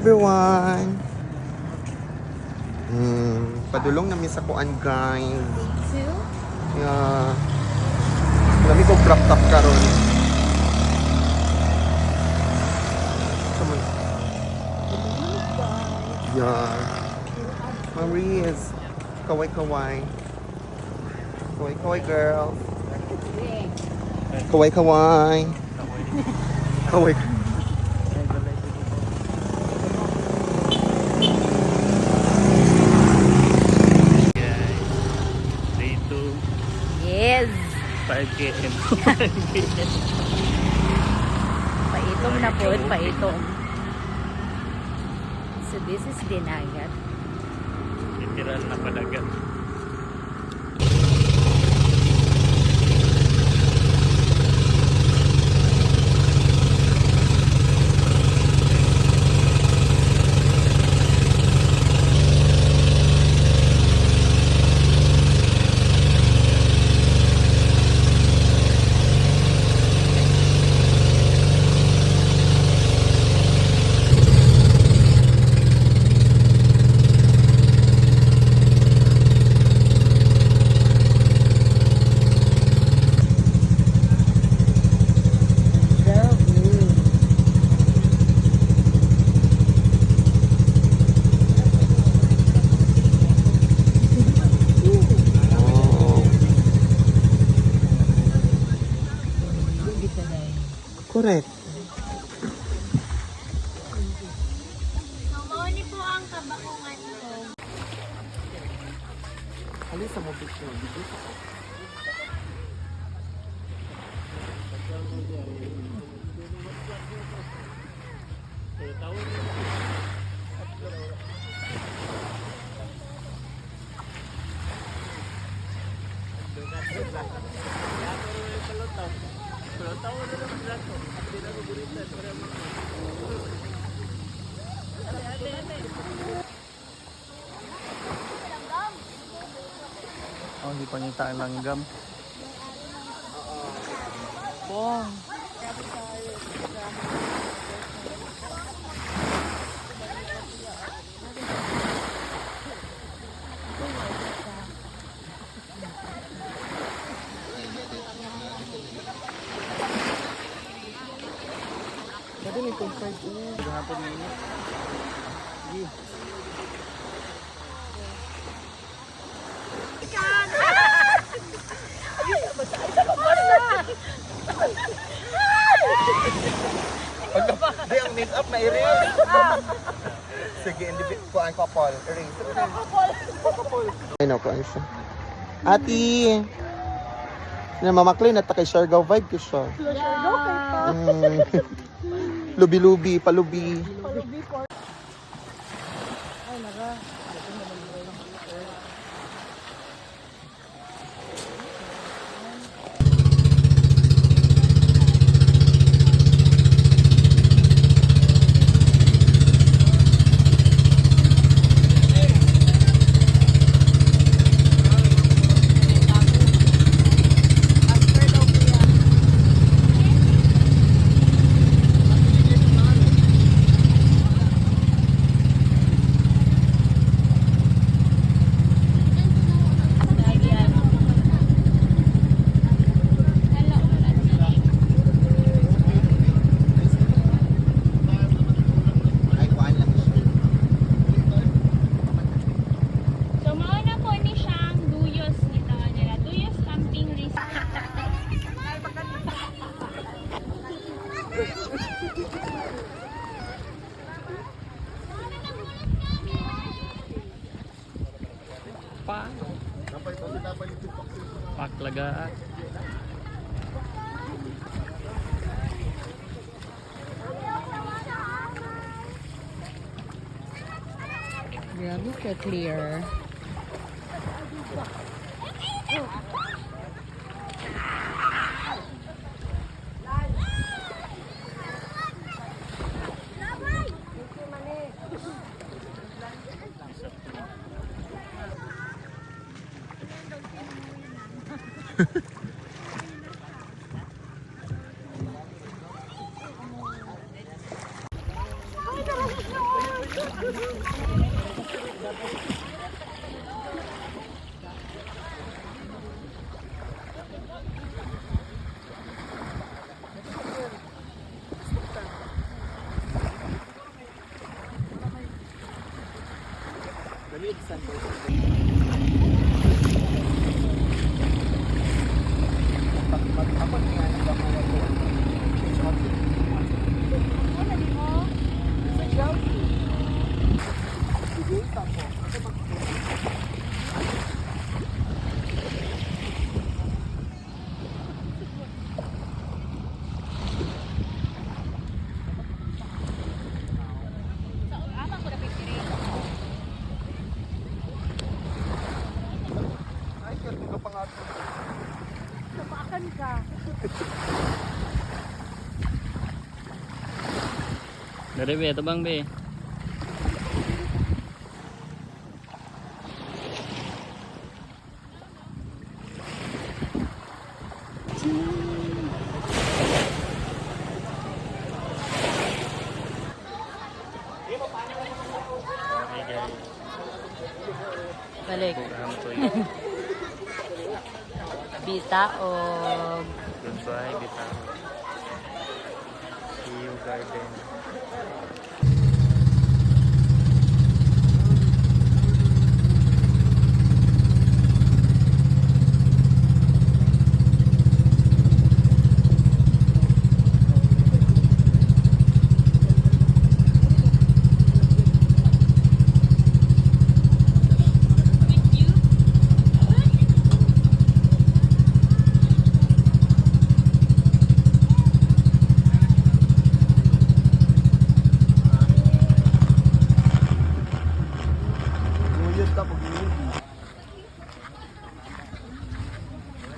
everyone. Padulong namin sa kuan guys. Two? Yeah. Lami ko crop top karon. Yeah. Maurice. Kaway-kaway. Kaway-kaway girl. Kaway-kaway. Kaway. Yes! 5 km. Paitong na po, paitong. So this is Dinagat. Literal na padagat. Correct. Mauni po ang kabakungan ko. Alis sa mobile show. Oh, hindi pa nita ang langgam. Oh. Sabi may confide niya. Gahapon na init. Sige. Di ang make up na i-ring. Sige, hindi ko ang couple. Ring. Couple. Ay, no, ko siya. Ati! Namamaklay na ta kay Siargao vibe ko siya. Lubi-lubi, palubi. Paklagaan. Grabe ka clear. Dari be, tabang be. Balik. Bitaog. Goodbye, Bitaw. See you, garden.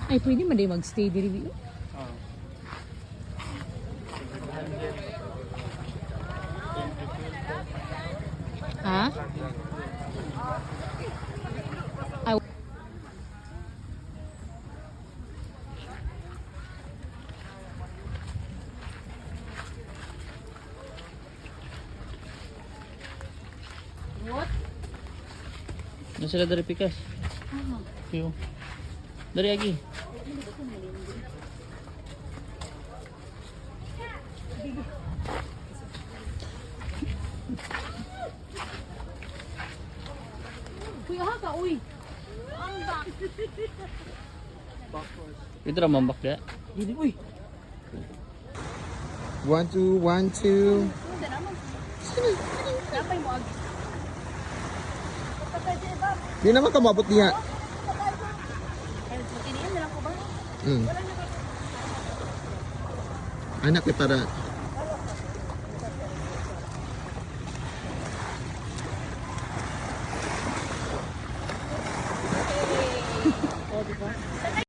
Ay, pwede man din magstay diri. Oh. Ha? Ay, Ano sila dari pikas? Yo. Dari lagi. kuya ha ka, uy. Ito ra mambak dia. Dili, uy. 1, 2, 1, 2. Di naman ka mabot niya. Anak eh para